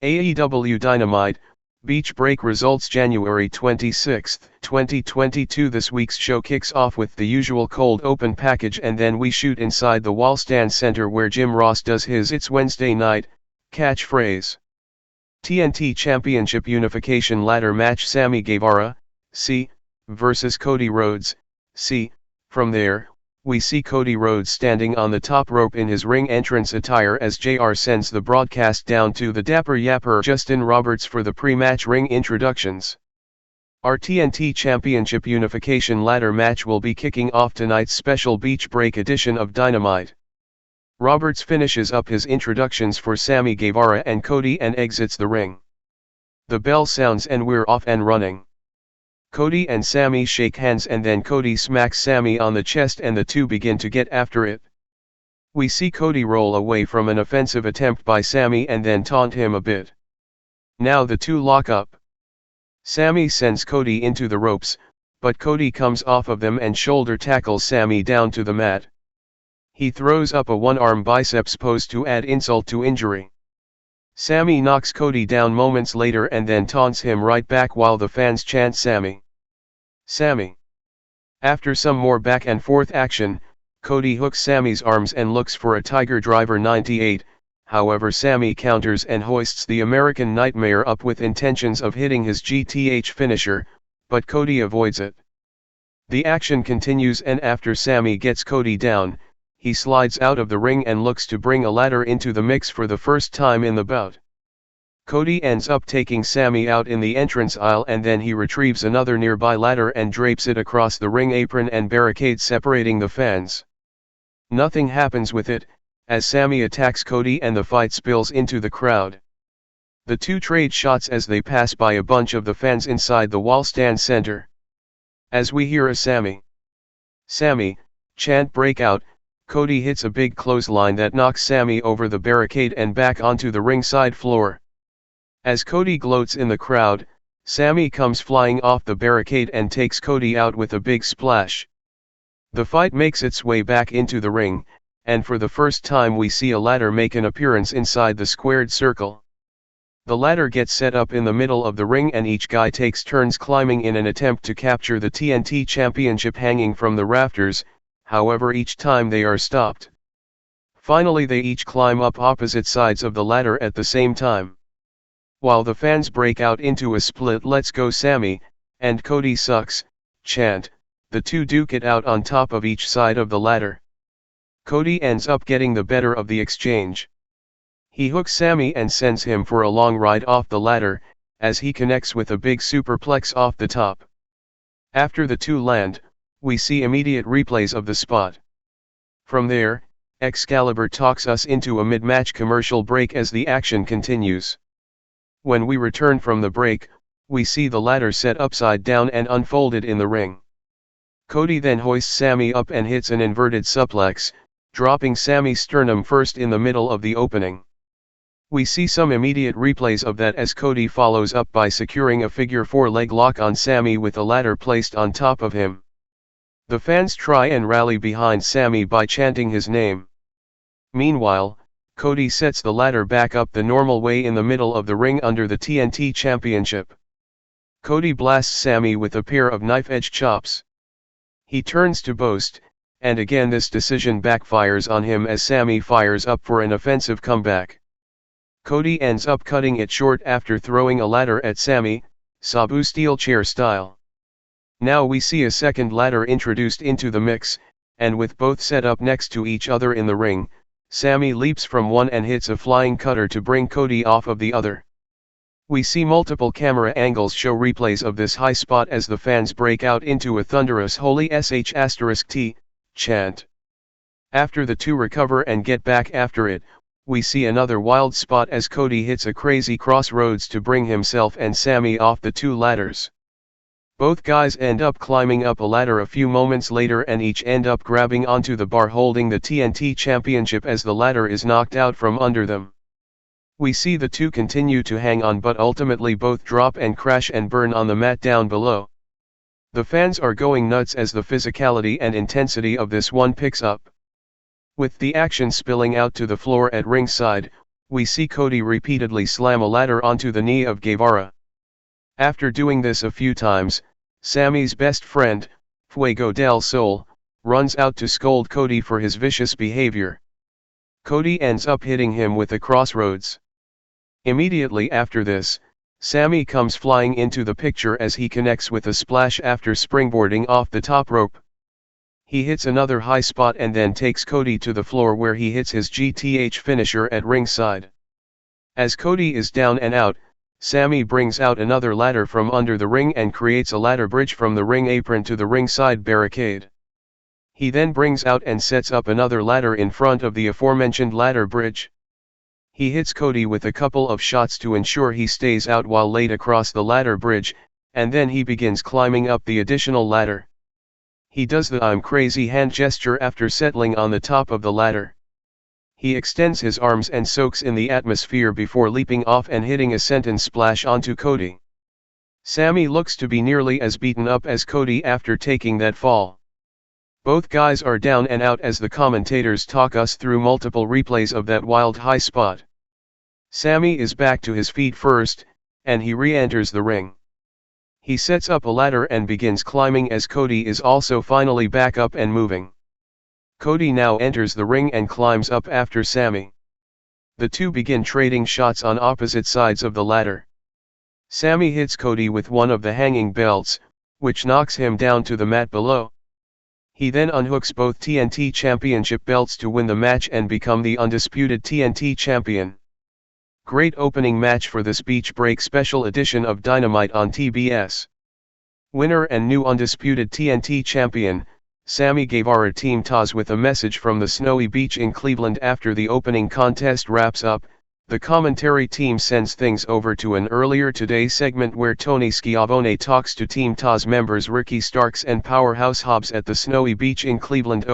AEW Dynamite, Beach Break results January 26, 2022. This week's show kicks off with the usual cold open package, and then we shoot inside the Wallstand Center where Jim Ross does his "It's Wednesday Night" catchphrase. TNT Championship Unification ladder match: Sammy Guevara, C, versus Cody Rhodes, C. From there, we see Cody Rhodes standing on the top rope in his ring entrance attire as JR sends the broadcast down to the Dapper Yapper Justin Roberts for the pre-match ring introductions. Our TNT Championship Unification ladder match will be kicking off tonight's special Beach Break edition of Dynamite. Roberts finishes up his introductions for Sammy Guevara and Cody and exits the ring. The bell sounds and we're off and running. Cody and Sammy shake hands and then Cody smacks Sammy on the chest and the two begin to get after it. We see Cody roll away from an offensive attempt by Sammy and then taunt him a bit. Now the two lock up. Sammy sends Cody into the ropes, but Cody comes off of them and shoulder tackles Sammy down to the mat. He throws up a one-arm biceps pose to add insult to injury. Sammy knocks Cody down moments later and then taunts him right back while the fans chant "Sammy, Sammy." After some more back and forth action, Cody hooks Sammy's arms and looks for a Tiger Driver 98, however Sammy counters and hoists the American Nightmare up with intentions of hitting his GTH finisher, but Cody avoids it. The action continues and after Sammy gets Cody down, he slides out of the ring and looks to bring a ladder into the mix for the first time in the bout. Cody ends up taking Sammy out in the entrance aisle and then he retrieves another nearby ladder and drapes it across the ring apron and barricade separating the fans. Nothing happens with it, as Sammy attacks Cody and the fight spills into the crowd. The two trade shots as they pass by a bunch of the fans inside the Wallstand Center. As we hear a "Sammy, Sammy" chant break out, Cody hits a big clothesline that knocks Sammy over the barricade and back onto the ringside floor. As Cody gloats in the crowd, Sammy comes flying off the barricade and takes Cody out with a big splash. The fight makes its way back into the ring, and for the first time we see a ladder make an appearance inside the squared circle. The ladder gets set up in the middle of the ring and each guy takes turns climbing in an attempt to capture the TNT Championship hanging from the rafters, however each time they are stopped. Finally they each climb up opposite sides of the ladder at the same time. While the fans break out into a split "Let's go Sammy" and "Cody sucks" chant, the two duke it out on top of each side of the ladder. Cody ends up getting the better of the exchange. He hooks Sammy and sends him for a long ride off the ladder, as he connects with a big superplex off the top. After the two land, we see immediate replays of the spot. From there, Excalibur talks us into a mid-match commercial break as the action continues. When we return from the break, we see the ladder set upside down and unfolded in the ring. Cody then hoists Sammy up and hits an inverted suplex, dropping Sammy's sternum first in the middle of the opening. We see some immediate replays of that as Cody follows up by securing a figure 4 leg lock on Sammy with a ladder placed on top of him. The fans try and rally behind Sammy by chanting his name. Meanwhile, Cody sets the ladder back up the normal way in the middle of the ring under the TNT Championship. Cody blasts Sammy with a pair of knife-edge chops. He turns to boast, and again this decision backfires on him as Sammy fires up for an offensive comeback. Cody ends up cutting it short after throwing a ladder at Sammy, Sabu steel chair style. Now we see a second ladder introduced into the mix, and with both set up next to each other in the ring, Sammy leaps from one and hits a flying cutter to bring Cody off of the other. We see multiple camera angles show replays of this high spot as the fans break out into a thunderous "Holy sh*T" chant. After the two recover and get back after it, we see another wild spot as Cody hits a crazy crossroads to bring himself and Sammy off the two ladders. Both guys end up climbing up a ladder a few moments later and each end up grabbing onto the bar holding the TNT Championship as the ladder is knocked out from under them. We see the two continue to hang on but ultimately both drop and crash and burn on the mat down below. The fans are going nuts as the physicality and intensity of this one picks up. With the action spilling out to the floor at ringside, we see Cody repeatedly slam a ladder onto the knee of Guevara. After doing this a few times, Sammy's best friend, Fuego del Sol, runs out to scold Cody for his vicious behavior. Cody ends up hitting him with a crossroads. Immediately after this, Sammy comes flying into the picture as he connects with a splash after springboarding off the top rope. He hits another high spot and then takes Cody to the floor where he hits his GTH finisher at ringside. As Cody is down and out, Sammy brings out another ladder from under the ring and creates a ladder bridge from the ring apron to the ringside barricade. He then brings out and sets up another ladder in front of the aforementioned ladder bridge. He hits Cody with a couple of shots to ensure he stays out while laid across the ladder bridge, and then he begins climbing up the additional ladder. He does the "I'm crazy" hand gesture after settling on the top of the ladder. He extends his arms and soaks in the atmosphere before leaping off and hitting a senton splash onto Cody. Sammy looks to be nearly as beaten up as Cody after taking that fall. Both guys are down and out as the commentators talk us through multiple replays of that wild high spot. Sammy is back to his feet first, and he re-enters the ring. He sets up a ladder and begins climbing as Cody is also finally back up and moving. Cody now enters the ring and climbs up after Sammy. The two begin trading shots on opposite sides of the ladder. Sammy hits Cody with one of the hanging belts, which knocks him down to the mat below. He then unhooks both TNT Championship belts to win the match and become the undisputed TNT Champion. Great opening match for this Beach Break special edition of Dynamite on TBS. Winner and new undisputed TNT Champion, Sammy Guevara Team Taz with a message from the snowy beach in Cleveland. After the opening contest wraps up, the commentary team sends things over to an earlier today segment where Tony Schiavone talks to Team Taz members Ricky Starks and Powerhouse Hobbs at the snowy beach in Cleveland.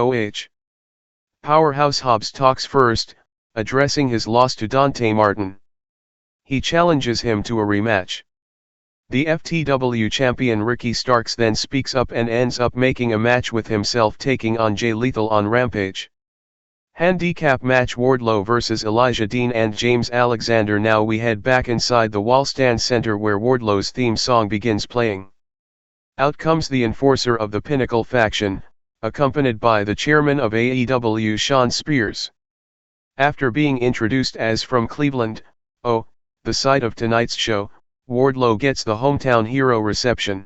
Powerhouse Hobbs talks first, addressing his loss to Dante Martin. He challenges him to a rematch. The FTW champion Ricky Starks then speaks up and ends up making a match with himself, taking on Jay Lethal on Rampage. Handicap match: Wardlow vs Elijah Dean and James Alexander. Now we head back inside the Wallstand Center where Wardlow's theme song begins playing. Out comes the enforcer of the Pinnacle faction, accompanied by the chairman of AEW Shawn Spears. After being introduced as from Cleveland, the site of tonight's show, Wardlow gets the hometown hero reception.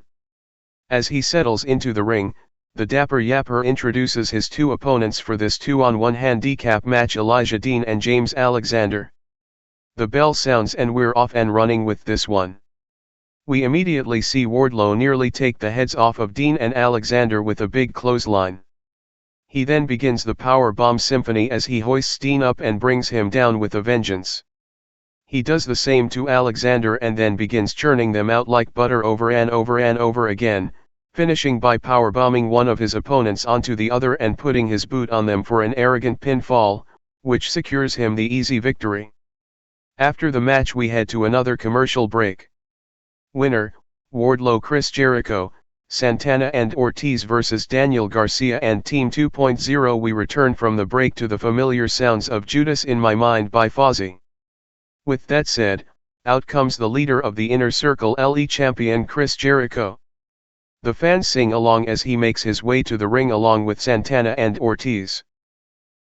As he settles into the ring, the Dapper Yapper introduces his two opponents for this 2-on-1 handicap match: Elijah Dean and James Alexander. The bell sounds and we're off and running with this one. We immediately see Wardlow nearly take the heads off of Dean and Alexander with a big clothesline. He then begins the Power Bomb Symphony as he hoists Dean up and brings him down with a vengeance. He does the same to Alexander and then begins churning them out like butter over and over and over again, finishing by powerbombing one of his opponents onto the other and putting his boot on them for an arrogant pinfall, which secures him the easy victory. After the match we head to another commercial break. Winner: Wardlow Chris Jericho, Santana and Ortiz vs Daniel Garcia and Team 2.0. We return from the break to the familiar sounds of Judas in My Mind by Fozzy. With that said, out comes the leader of the Inner Circle, LE champion Chris Jericho. The fans sing along as he makes his way to the ring along with Santana and Ortiz.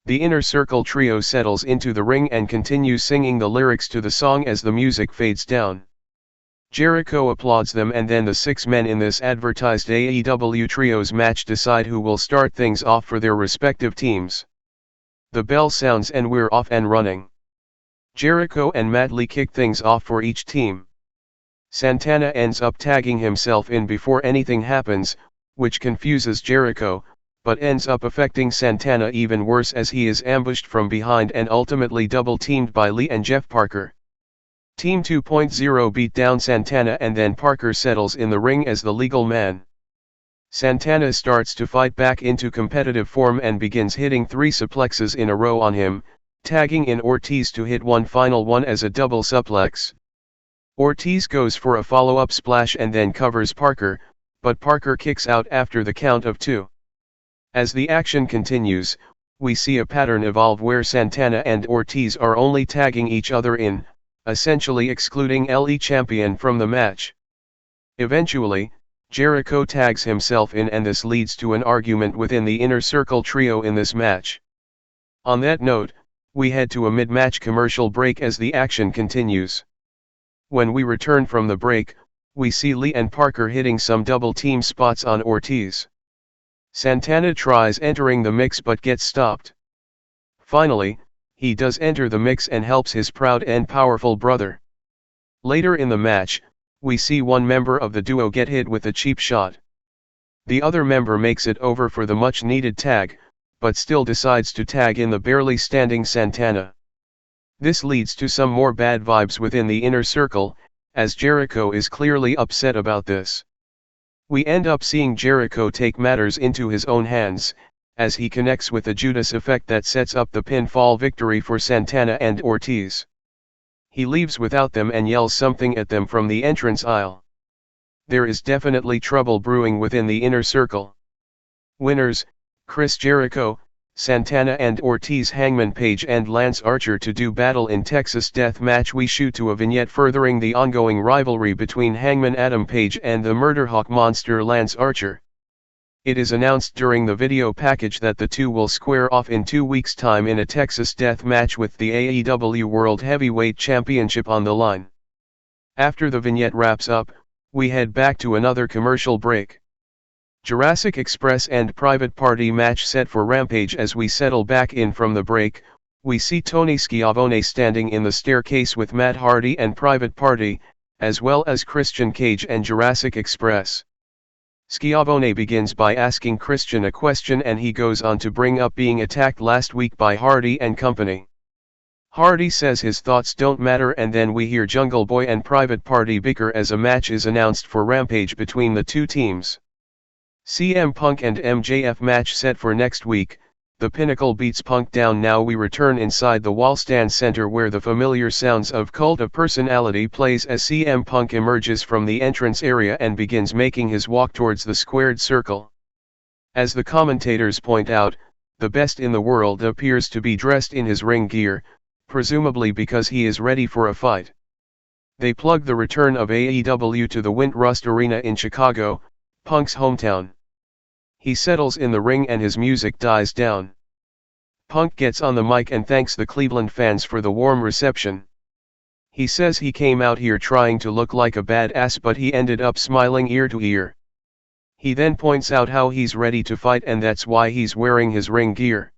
The Inner Circle trio settles into the ring and continues singing the lyrics to the song as the music fades down. Jericho applauds them and then the six men in this advertised AEW Trios match decide who will start things off for their respective teams. The bell sounds and we're off and running. Jericho and Matt Lee kick things off for each team. Santana ends up tagging himself in before anything happens, which confuses Jericho, but ends up affecting Santana even worse as he is ambushed from behind and ultimately double-teamed by Lee and Jeff Parker. Team 2.0 beat down Santana and then Parker settles in the ring as the legal man. Santana starts to fight back into competitive form and begins hitting 3 suplexes in a row on him, tagging in Ortiz to hit one final one as a double suplex. Ortiz goes for a follow-up splash and then covers Parker, but Parker kicks out after the count of 2. As the action continues, we see a pattern evolve where Santana and Ortiz are only tagging each other in, essentially excluding LE Champion from the match. Eventually, Jericho tags himself in and this leads to an argument within the Inner Circle trio in this match. On that note, we head to a mid-match commercial break as the action continues. When we return from the break, we see Lee and Parker hitting some double-team spots on Ortiz. Santana tries entering the mix but gets stopped. Finally, he does enter the mix and helps his proud and powerful brother. Later in the match, we see one member of the duo get hit with a cheap shot. The other member makes it over for the much-needed tag, but still decides to tag in the barely standing Santana. This leads to some more bad vibes within the Inner Circle, as Jericho is clearly upset about this. We end up seeing Jericho take matters into his own hands, as he connects with the Judas effect that sets up the pinfall victory for Santana and Ortiz. He leaves without them and yells something at them from the entrance aisle. There is definitely trouble brewing within the Inner Circle. Winners: Chris Jericho, Santana and Ortiz. Hangman Page and Lance Archer to do battle in Texas Death Match. We shoot to a vignette furthering the ongoing rivalry between Hangman Adam Page and the Murderhawk monster Lance Archer. It is announced during the video package that the two will square off in 2 weeks' time in a Texas Death Match with the AEW World Heavyweight Championship on the line. After the vignette wraps up, we head back to another commercial break. Jurassic Express and Private Party match set for Rampage. As we settle back in from the break, we see Tony Schiavone standing in the staircase with Matt Hardy and Private Party, as well as Christian Cage and Jurassic Express. Schiavone begins by asking Christian a question and he goes on to bring up being attacked last week by Hardy and company. Hardy says his thoughts don't matter and then we hear Jungle Boy and Private Party bicker as a match is announced for Rampage between the two teams. CM Punk and MJF match set for next week. The Pinnacle beats Punk down. Now we return inside the Wallstand Center where the familiar sounds of Cult of Personality plays as CM Punk emerges from the entrance area and begins making his walk towards the squared circle. As the commentators point out, the best in the world appears to be dressed in his ring gear, presumably because he is ready for a fight. They plug the return of AEW to the Wintrust Arena in Chicago, Punk's hometown. He settles in the ring and his music dies down. Punk gets on the mic and thanks the Cleveland fans for the warm reception. He says he came out here trying to look like a badass but he ended up smiling ear to ear. He then points out how he's ready to fight and that's why he's wearing his ring gear.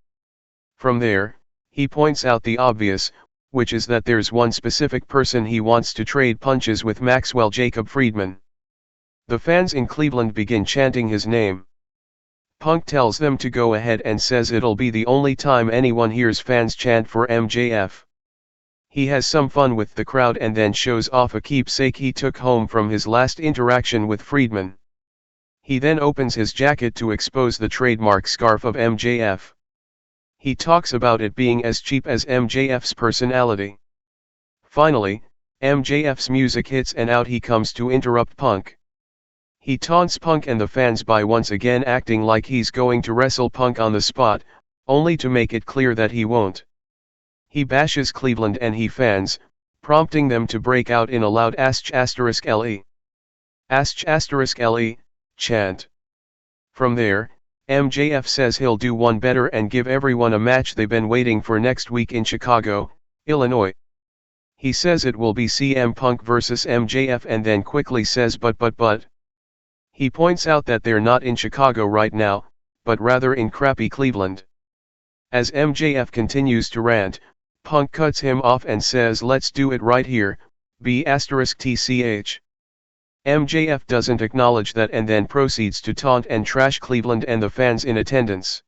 From there, he points out the obvious, which is that there's one specific person he wants to trade punches with: Maxwell Jacob Friedman. The fans in Cleveland begin chanting his name. Punk tells them to go ahead and says it'll be the only time anyone hears fans chant for MJF. He has some fun with the crowd and then shows off a keepsake he took home from his last interaction with Friedman. He then opens his jacket to expose the trademark scarf of MJF. He talks about it being as cheap as MJF's personality. Finally, MJF's music hits and out he comes to interrupt Punk. He taunts Punk and the fans by once again acting like he's going to wrestle Punk on the spot, only to make it clear that he won't. He bashes Cleveland and he fans, prompting them to break out in a loud **LE. **LE, chant. From there, MJF says he'll do one better and give everyone a match they've been waiting for next week in Chicago, Illinois. He says it will be CM Punk vs MJF and then quickly says but. He points out that they're not in Chicago right now, but rather in crappy Cleveland. As MJF continues to rant, Punk cuts him off and says let's do it right here, *TCH. MJF doesn't acknowledge that and then proceeds to taunt and trash Cleveland and the fans in attendance.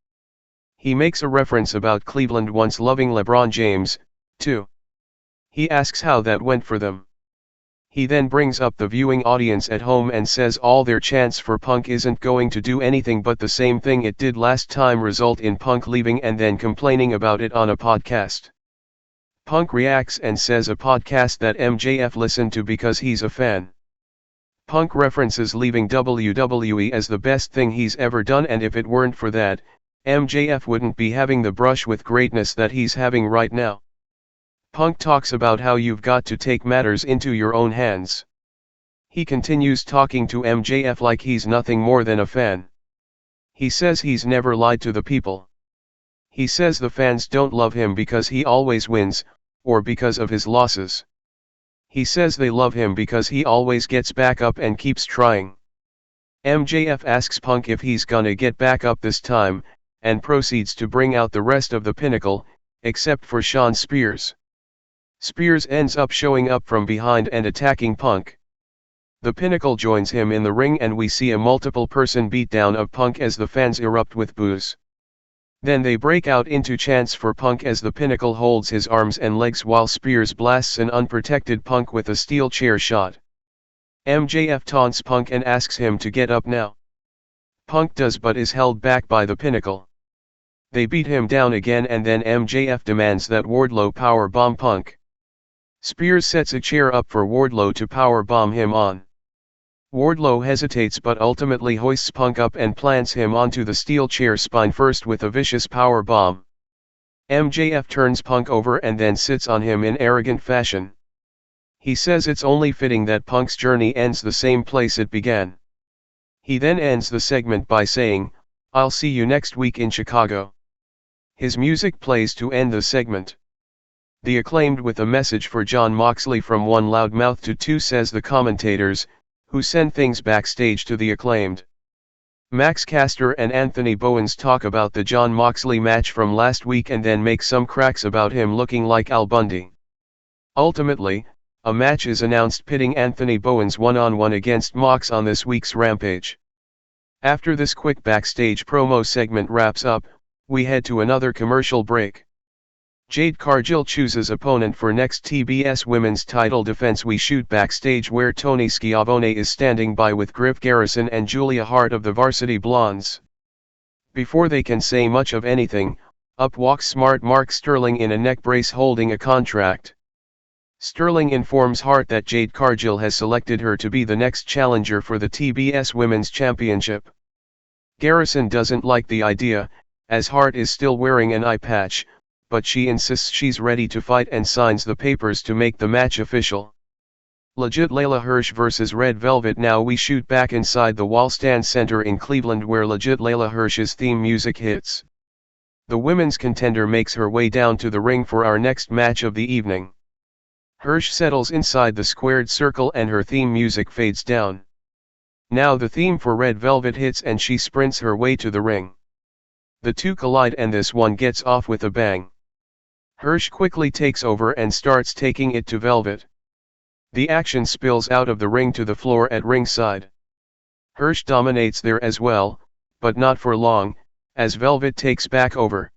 He makes a reference about Cleveland once loving LeBron James, too. He asks how that went for them. He then brings up the viewing audience at home and says all their chants for Punk isn't going to do anything but the same thing it did last time, result in Punk leaving and then complaining about it on a podcast. Punk reacts and says a podcast that MJF listened to because he's a fan. Punk references leaving WWE as the best thing he's ever done and if it weren't for that, MJF wouldn't be having the brush with greatness that he's having right now. Punk talks about how you've got to take matters into your own hands. He continues talking to MJF like he's nothing more than a fan. He says he's never lied to the people. He says the fans don't love him because he always wins, or because of his losses. He says they love him because he always gets back up and keeps trying. MJF asks Punk if he's gonna get back up this time, and proceeds to bring out the rest of the Pinnacle, except for Shawn Spears. Spears ends up showing up from behind and attacking Punk. The Pinnacle joins him in the ring and we see a multiple-person beatdown of Punk as the fans erupt with boos. Then they break out into chants for Punk as the Pinnacle holds his arms and legs while Spears blasts an unprotected Punk with a steel chair shot. MJF taunts Punk and asks him to get up now. Punk does but is held back by the Pinnacle. They beat him down again and then MJF demands that Wardlow powerbomb Punk. Spears sets a chair up for Wardlow to powerbomb him on. Wardlow hesitates but ultimately hoists Punk up and plants him onto the steel chair spine first with a vicious powerbomb. MJF turns Punk over and then sits on him in arrogant fashion. He says it's only fitting that Punk's journey ends the same place it began. He then ends the segment by saying, "I'll see you next week in Chicago." His music plays to end the segment. The Acclaimed with a message for Jon Moxley from one loudmouth to two, says the commentators, who send things backstage to the Acclaimed. Max Caster and Anthony Bowens talk about the Jon Moxley match from last week and then make some cracks about him looking like Al Bundy. Ultimately, a match is announced pitting Anthony Bowens one-on-one against Mox on this week's Rampage. After this quick backstage promo segment wraps up, we head to another commercial break. Jade Cargill chooses opponent for next TBS Women's title defense. We shoot backstage where Tony Schiavone is standing by with Griff Garrison and Julia Hart of the Varsity Blondes. Before they can say much of anything, up walks smart Mark Sterling in a neck brace holding a contract. Sterling informs Hart that Jade Cargill has selected her to be the next challenger for the TBS Women's Championship. Garrison doesn't like the idea, as Hart is still wearing an eye patch, but she insists she's ready to fight and signs the papers to make the match official. Legit Leyla Hirsch vs Red Velvet. Now we shoot back inside the Wallstand Center in Cleveland where Legit Leyla Hirsch's theme music hits. The women's contender makes her way down to the ring for our next match of the evening. Hirsch settles inside the squared circle and her theme music fades down. Now the theme for Red Velvet hits and she sprints her way to the ring. The two collide and this one gets off with a bang. Hirsch quickly takes over and starts taking it to Velvet. The action spills out of the ring to the floor at ringside. Hirsch dominates there as well, but not for long, as Velvet takes back over.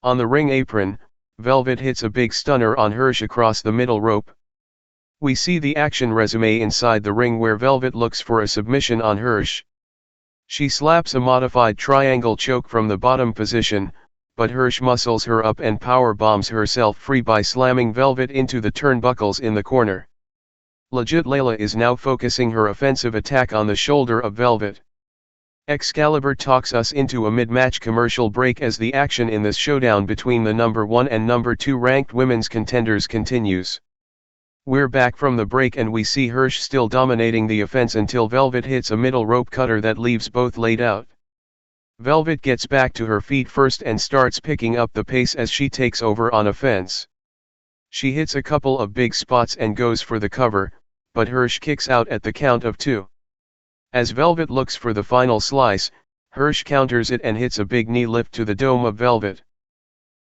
On the ring apron, Velvet hits a big stunner on Hirsch across the middle rope. We see the action resume inside the ring where Velvet looks for a submission on Hirsch. She slaps a modified triangle choke from the bottom position, but Hirsch muscles her up and power bombs herself free by slamming Velvet into the turnbuckles in the corner. Legit Leyla is now focusing her offensive attack on the shoulder of Velvet. Excalibur talks us into a mid-match commercial break as the action in this showdown between the number 1 and number 2 ranked women's contenders continues. We're back from the break and we see Hirsch still dominating the offense until Velvet hits a middle rope cutter that leaves both laid out. Velvet gets back to her feet first and starts picking up the pace as she takes over on offense. She hits a couple of big spots and goes for the cover, but Hirsch kicks out at the count of 2. As Velvet looks for the final slice, Hirsch counters it and hits a big knee lift to the dome of Velvet.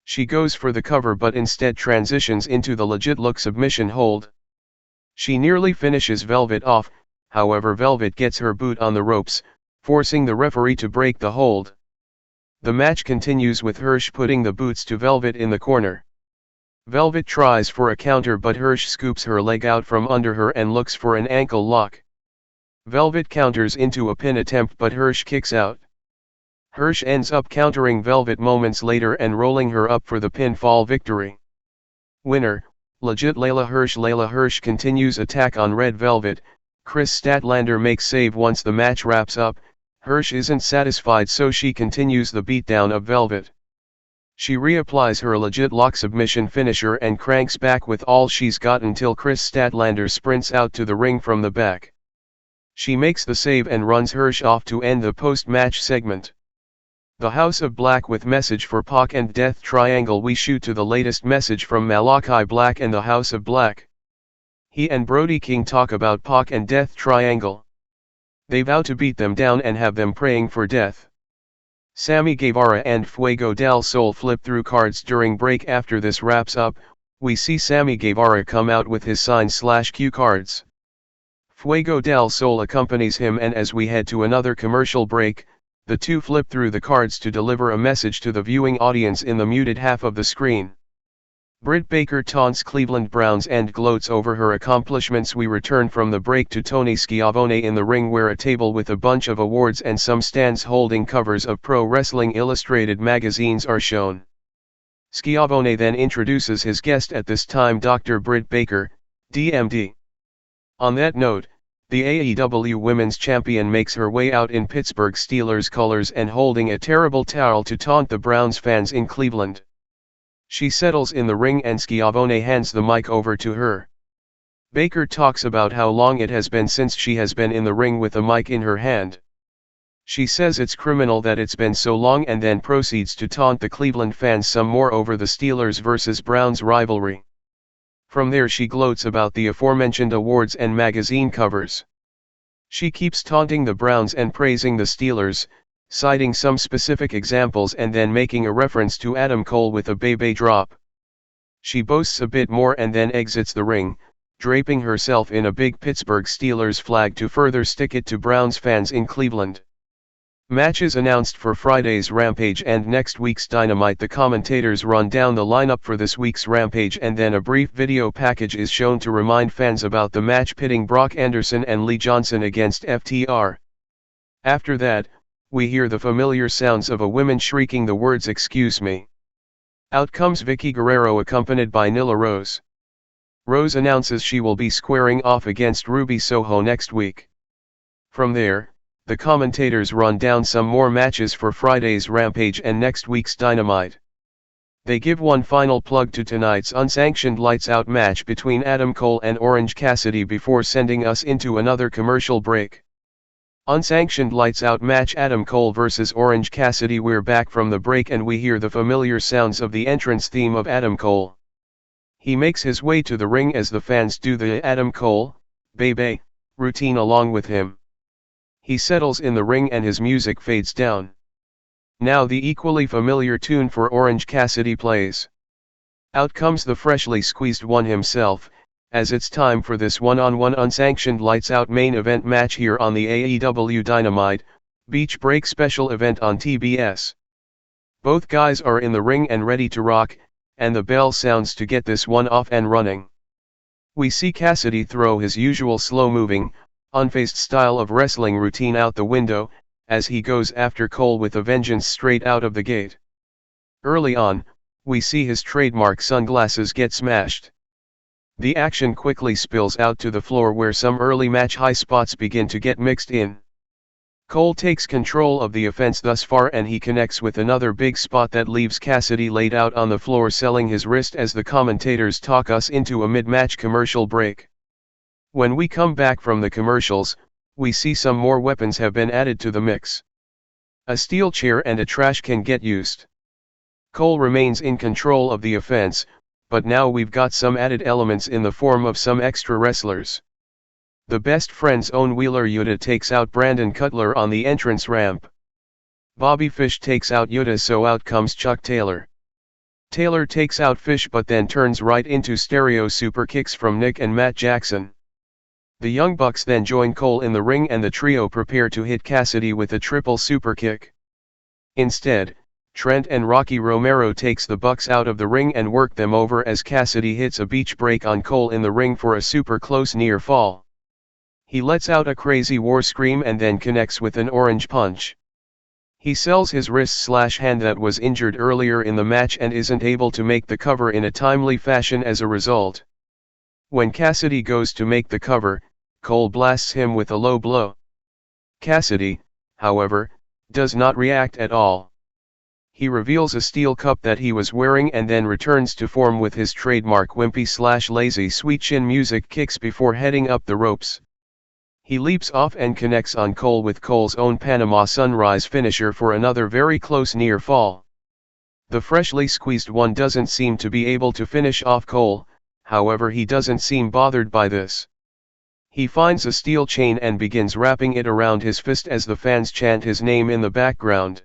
She goes for the cover but instead transitions into the legit look submission hold. She nearly finishes Velvet off, however Velvet gets her boot on the ropes, forcing the referee to break the hold. The match continues with Hirsch putting the boots to Velvet in the corner. Velvet tries for a counter but Hirsch scoops her leg out from under her and looks for an ankle lock. Velvet counters into a pin attempt but Hirsch kicks out. Hirsch ends up countering Velvet moments later and rolling her up for the pinfall victory. Winner, Legit Leyla Hirsch. Leyla Hirsch continues attack on Red Velvet. Chris Statlander makes save once the match wraps up, Hirsch isn't satisfied, so she continues the beatdown of Velvet. She reapplies her legit lock submission finisher and cranks back with all she's got until Chris Statlander sprints out to the ring from the back. She makes the save and runs Hirsch off to end the post-match segment. The House of Black with message for Pac and Death Triangle. We shoot to the latest message from Malachi Black and the House of Black. He and Brody King talk about Pac and Death Triangle. They vow to beat them down and have them praying for death. Sammy Guevara and Fuego del Sol flip through cards during break. After this wraps up, we see Sammy Guevara come out with his sign/cue cards. Fuego del Sol accompanies him, and as we head to another commercial break, the two flip through the cards to deliver a message to the viewing audience in the muted half of the screen. Britt Baker taunts Cleveland Browns and gloats over her accomplishments. We return from the break to Tony Schiavone in the ring, where a table with a bunch of awards and some stands holding covers of Pro Wrestling Illustrated magazines are shown. Schiavone then introduces his guest, at this time Dr. Britt Baker, DMD. On that note, the AEW Women's Champion makes her way out in Pittsburgh Steelers colors and holding a terrible towel to taunt the Browns fans in Cleveland. She settles in the ring and Schiavone hands the mic over to her. Baker talks about how long it has been since she has been in the ring with a mic in her hand. She says it's criminal that it's been so long, and then proceeds to taunt the Cleveland fans some more over the Steelers vs. Browns rivalry. From there she gloats about the aforementioned awards and magazine covers. She keeps taunting the Browns and praising the Steelers, citing some specific examples and then making a reference to Adam Cole with a Bebe drop. She boasts a bit more and then exits the ring, draping herself in a big Pittsburgh Steelers flag to further stick it to Browns fans in Cleveland. Matches announced for Friday's Rampage and next week's Dynamite. The commentators run down the lineup for this week's Rampage, and then a brief video package is shown to remind fans about the match pitting Brock Anderson and Lee Johnson against FTR. After that, we hear the familiar sounds of a woman shrieking the words "Excuse me." Out comes Vicky Guerrero accompanied by Nyla Rose. Rose announces she will be squaring off against Ruby Soho next week. From there, the commentators run down some more matches for Friday's Rampage and next week's Dynamite. They give one final plug to tonight's unsanctioned Lights Out match between Adam Cole and Orange Cassidy before sending us into another commercial break. Unsanctioned Lights Out match: Adam Cole vs. Orange Cassidy. We're back from the break and we hear the familiar sounds of the entrance theme of Adam Cole. He makes his way to the ring as the fans do the Adam Cole, Bebe, routine along with him. He settles in the ring and his music fades down. Now the equally familiar tune for Orange Cassidy plays. Out comes the freshly squeezed one himself, as it's time for this one-on-one unsanctioned Lights Out main event match here on the AEW Dynamite, Beach Break special event on TBS. Both guys are in the ring and ready to rock, and the bell sounds to get this one off and running. We see Cassidy throw his usual slow-moving, unfazed style of wrestling routine out the window, as he goes after Cole with a vengeance straight out of the gate. Early on, we see his trademark sunglasses get smashed. The action quickly spills out to the floor where some early match high spots begin to get mixed in. Cole takes control of the offense thus far and he connects with another big spot that leaves Cassidy laid out on the floor selling his wrist as the commentators talk us into a mid-match commercial break. When we come back from the commercials, we see some more weapons have been added to the mix. A steel chair and a trash can get used. Cole remains in control of the offense, but now we've got some added elements in the form of some extra wrestlers. The Best Friends' own Wheeler Yuta takes out Brandon Cutler on the entrance ramp. Bobby Fish takes out Yuta, so out comes Chuck Taylor. Taylor takes out Fish but then turns right into stereo super kicks from Nick and Matt Jackson. The Young Bucks then join Cole in the ring and the trio prepare to hit Cassidy with a triple super kick. Instead, Trent and Rocky Romero takes the Bucks out of the ring and work them over as Cassidy hits a beach break on Cole in the ring for a super close near fall. He lets out a crazy war scream and then connects with an orange punch. He sells his wrist/hand that was injured earlier in the match and isn't able to make the cover in a timely fashion as a result. When Cassidy goes to make the cover, Cole blasts him with a low blow. Cassidy, however, does not react at all. He reveals a steel cup that he was wearing and then returns to form with his trademark wimpy/lazy sweet chin music kicks before heading up the ropes. He leaps off and connects on Cole with Cole's own Panama Sunrise finisher for another very close near fall. The freshly squeezed one doesn't seem to be able to finish off Cole, however he doesn't seem bothered by this. He finds a steel chain and begins wrapping it around his fist as the fans chant his name in the background.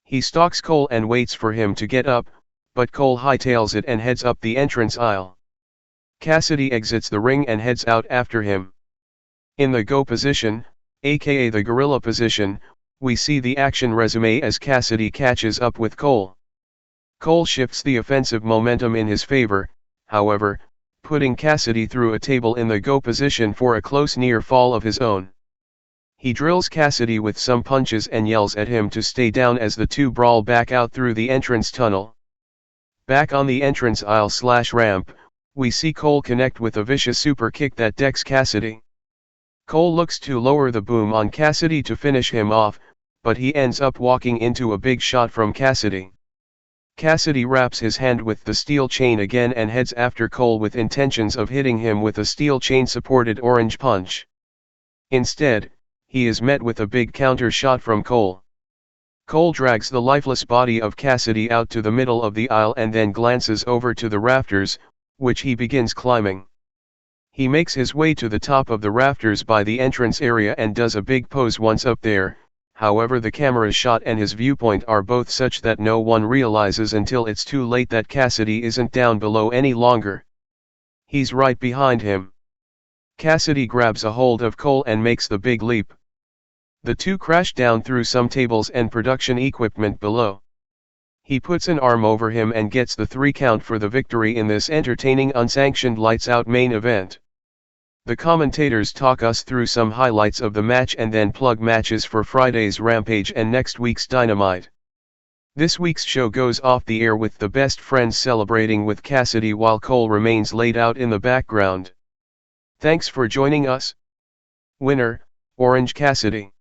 He stalks Cole and waits for him to get up, but Cole hightails it and heads up the entrance aisle. Cassidy exits the ring and heads out after him. In the go position, aka the gorilla position, we see the action resume as Cassidy catches up with Cole. Cole shifts the offensive momentum in his favor, however, putting Cassidy through a table in the go position for a close near fall of his own. He drills Cassidy with some punches and yells at him to stay down as the two brawl back out through the entrance tunnel. Back on the entrance aisle/ramp, we see Cole connect with a vicious super kick that decks Cassidy. Cole looks to lower the boom on Cassidy to finish him off, but he ends up walking into a big shot from Cassidy. Cassidy wraps his hand with the steel chain again and heads after Cole with intentions of hitting him with a steel chain supported orange punch. Instead, he is met with a big counter shot from Cole. Cole drags the lifeless body of Cassidy out to the middle of the aisle and then glances over to the rafters, which he begins climbing. He makes his way to the top of the rafters by the entrance area and does a big pose once up there, however the camera shot and his viewpoint are both such that no one realizes until it's too late that Cassidy isn't down below any longer. He's right behind him. Cassidy grabs a hold of Cole and makes the big leap. The two crash down through some tables and production equipment below. He puts an arm over him and gets the 3 count for the victory in this entertaining unsanctioned lights-out main event. The commentators talk us through some highlights of the match and then plug matches for Friday's Rampage and next week's Dynamite. This week's show goes off the air with the best friends celebrating with Cassidy while Cole remains laid out in the background. Thanks for joining us. Winner, Orange Cassidy.